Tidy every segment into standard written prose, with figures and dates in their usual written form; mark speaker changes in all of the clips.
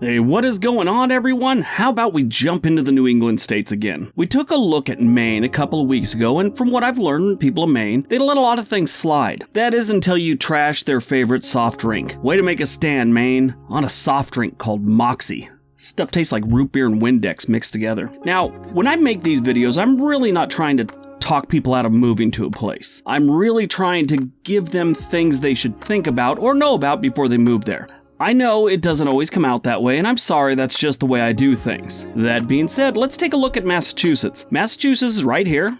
Speaker 1: Hey, what is going on, everyone? How about we jump into the New England states again? We took a look at Maine a couple of weeks ago, and from what I've learned, people of Maine, they let a lot of things slide. That is until you trash their favorite soft drink. Way to make a stand, Maine, on a soft drink called Moxie. Stuff tastes like root beer and Windex mixed together. Now, when I make these videos, I'm really not trying to talk people out of moving to a place. I'm really trying to give them things they should think about or know about before they move there. I know it doesn't always come out that way, and I'm sorry, that's just the way I do things. That being said, let's take a look at Massachusetts. Massachusetts is right here.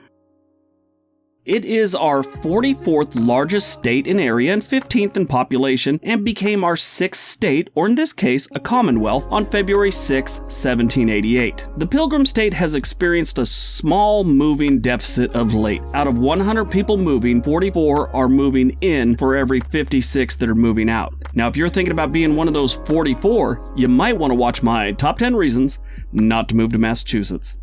Speaker 1: It is our 44th largest state in area and 15th in population, and became our 6th state, or in this case, a commonwealth, on February 6, 1788. The Pilgrim State has experienced a small moving deficit of late. Out of 100 people moving, 44 are moving in for every 56 that are moving out. Now, if you're thinking about being one of those 44, you might want to watch my top 10 reasons not to move to Massachusetts.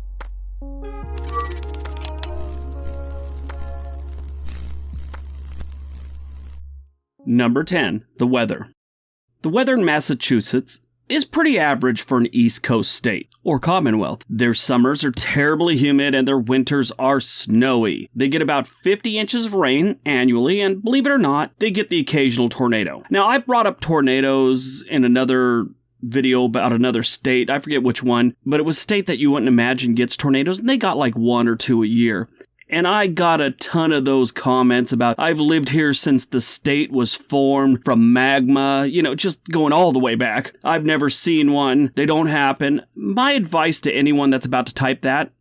Speaker 1: Number 10, the weather. The weather in Massachusetts is pretty average for an East Coast state, or Commonwealth. Their summers are terribly humid and their winters are snowy. They get about 50 inches of rain annually, and believe it or not, they get the occasional tornado. Now, I brought up tornadoes in another video about another state, I forget which one, but it was a state that you wouldn't imagine gets tornadoes, and they got like 1 or 2 a year. And I got a ton of those comments about, I've lived here since the state was formed from magma, just going all the way back. I've never seen one. They don't happen. My advice to anyone that's about to type that,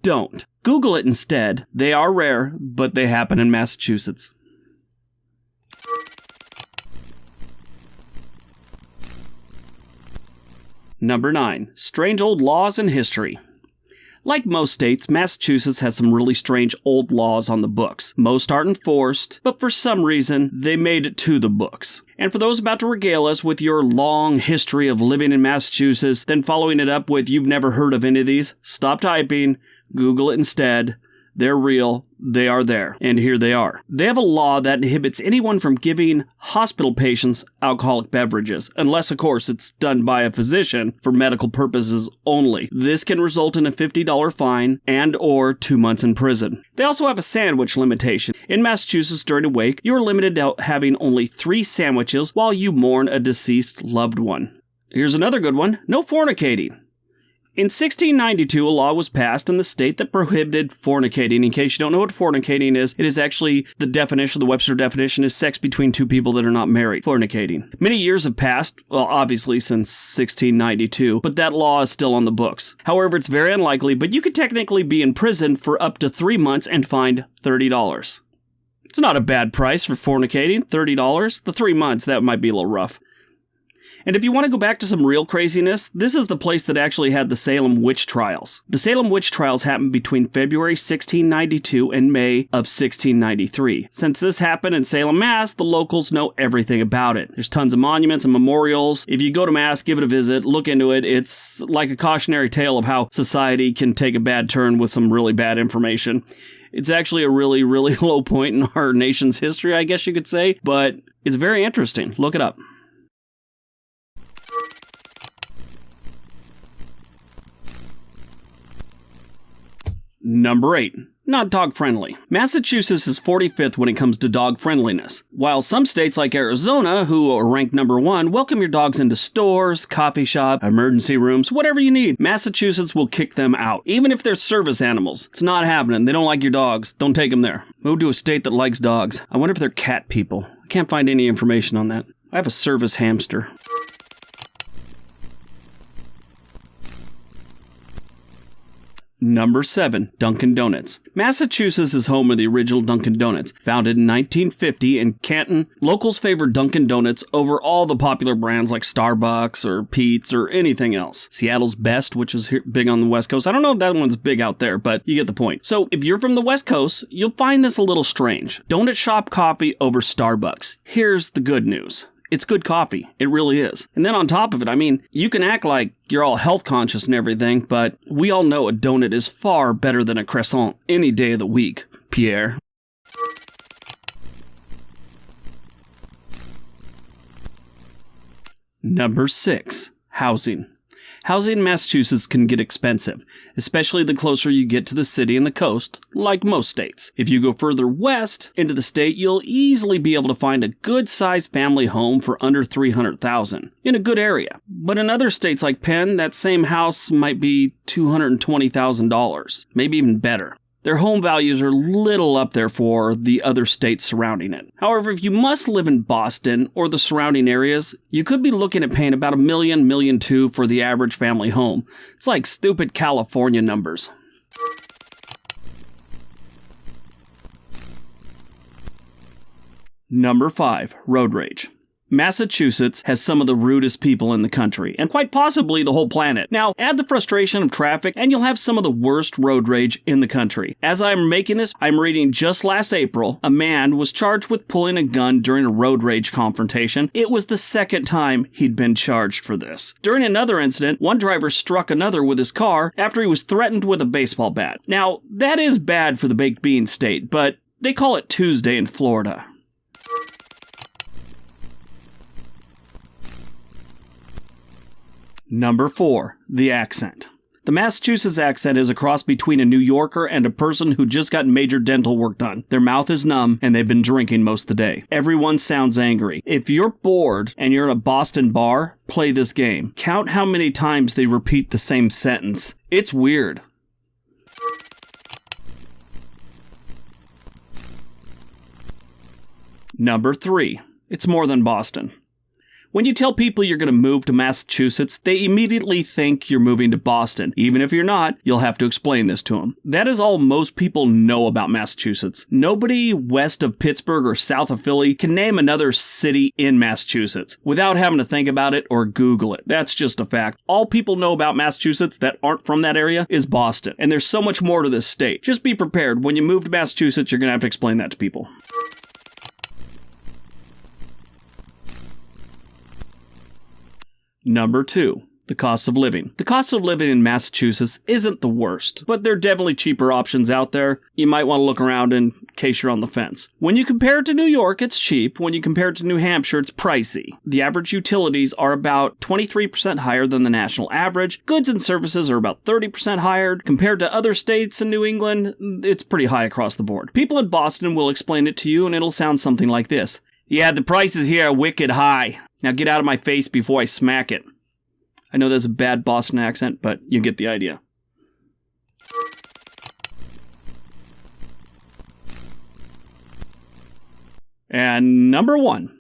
Speaker 1: don't. Google it instead. They are rare, but they happen in Massachusetts. Number 9, strange old laws and history. Like most states, Massachusetts has some really strange old laws on the books. Most aren't enforced, but for some reason, they made it to the books. And for those about to regale us with your long history of living in Massachusetts, then following it up with you've never heard of any of these, stop typing, Google it instead. They're real, they are there, and here they are. They have a law that inhibits anyone from giving hospital patients alcoholic beverages, unless, of course, it's done by a physician for medical purposes only. This can result in a $50 fine and or 2 months in prison. They also have a sandwich limitation. In Massachusetts, during a wake, you are limited to having only 3 sandwiches while you mourn a deceased loved one. Here's another good one, no fornicating. In 1692, a law was passed in the state that prohibited fornicating. In case you don't know what fornicating is, it is actually the definition, the Webster definition is sex between 2 people that are not married. Fornicating. Many years have passed, well, obviously since 1692, but that law is still on the books. However, it's very unlikely, but you could technically be in prison for up to 3 months and fined $30. It's not a bad price for fornicating, $30. The 3 months, that might be a little rough. And if you want to go back to some real craziness, this is the place that actually had the Salem witch trials. The Salem witch trials happened between February 1692 and May of 1693. Since this happened in Salem, Mass, the locals know everything about it. There's tons of monuments and memorials. If you go to Mass, give it a visit, look into it. It's like a cautionary tale of how society can take a bad turn with some really bad information. It's actually a really, really low point in our nation's history, I guess you could say, but it's very interesting. Look it up. Number 8. Not dog-friendly. Massachusetts is 45th when it comes to dog friendliness. While some states like Arizona, who are ranked number 1, welcome your dogs into stores, coffee shop, emergency rooms, whatever you need, Massachusetts will kick them out, even if they're service animals. It's not happening. They don't like your dogs. Don't take them there. Move to a state that likes dogs. I wonder if they're cat people. I can't find any information on that. I have a service hamster. Number 7, Dunkin Donuts. Massachusetts is home of the original Dunkin Donuts. Founded in 1950 in Canton, locals favor Dunkin Donuts over all the popular brands like Starbucks or Pete's or anything else. Seattle's Best, which is big on the West Coast. I don't know if that one's big out there, but you get the point. So if you're from the West Coast, you'll find this a little strange. Donut shop coffee over Starbucks. Here's the good news. It's good coffee. It really is. And then on top of it, you can act like you're all health conscious and everything, but we all know a donut is far better than a croissant any day of the week, Pierre. Number 6. Housing. Housing in Massachusetts can get expensive, especially the closer you get to the city and the coast, like most states. If you go further west into the state, you'll easily be able to find a good-sized family home for under $300,000 in a good area. But in other states like Penn, that same house might be $220,000, maybe even better. Their home values are little up there for the other states surrounding it. However, if you must live in Boston or the surrounding areas, you could be looking at paying about $1 million, $1.2 million for the average family home. It's like stupid California numbers. Number 5. Road rage. Massachusetts has some of the rudest people in the country, and quite possibly the whole planet. Now, add the frustration of traffic, and you'll have some of the worst road rage in the country. As I'm making this, I'm reading just last April, a man was charged with pulling a gun during a road rage confrontation. It was the second time he'd been charged for this. During another incident, one driver struck another with his car after he was threatened with a baseball bat. Now, that is bad for the baked bean state, but they call it Tuesday in Florida. Number 4. The accent. The Massachusetts accent is a cross between a New Yorker and a person who just got major dental work done. Their mouth is numb and they've been drinking most of the day. Everyone sounds angry. If you're bored and you're in a Boston bar, play this game. Count how many times they repeat the same sentence. It's weird. Number 3. It's more than Boston. When you tell people you're going to move to Massachusetts, they immediately think you're moving to Boston. Even if you're not, you'll have to explain this to them. That is all most people know about Massachusetts. Nobody west of Pittsburgh or south of Philly can name another city in Massachusetts without having to think about it or Google it. That's just a fact. All people know about Massachusetts that aren't from that area is Boston. And there's so much more to this state. Just be prepared. When you move to Massachusetts, you're going to have to explain that to people. Number 2. The cost of living. The cost of living in Massachusetts isn't the worst, but there are definitely cheaper options out there. You might want to look around in case you're on the fence. When you compare it to New York, it's cheap. When you compare it to New Hampshire, it's pricey. The average utilities are about 23% higher than the national average. Goods and services are about 30% higher. Compared to other states in New England, it's pretty high across the board. People in Boston will explain it to you, and it'll sound something like this. Yeah, the prices here are wicked high. Now get out of my face before I smack it. I know there's a bad Boston accent, but you get the idea. And number 1.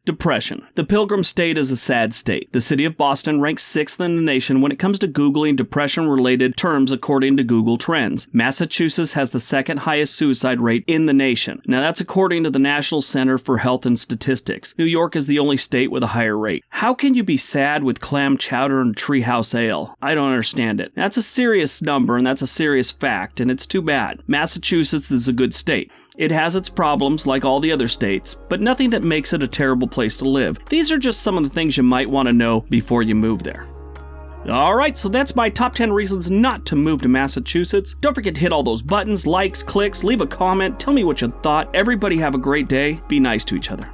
Speaker 1: Depression. The Pilgrim State is a sad state. The city of Boston ranks 6th in the nation when it comes to Googling depression-related terms according to Google Trends. Massachusetts has the second highest suicide rate in the nation. Now that's according to the National Center for Health and Statistics. New York is the only state with a higher rate. How can you be sad with clam chowder and treehouse ale? I don't understand it. That's a serious number and that's a serious fact, and it's too bad. Massachusetts is a good state. It has its problems like all the other states, but nothing that makes it a terrible place to live. These are just some of the things you might want to know before you move there. Alright, so that's my top 10 reasons not to move to Massachusetts. Don't forget to hit all those buttons, likes, clicks, leave a comment, tell me what you thought. Everybody have a great day. Be nice to each other.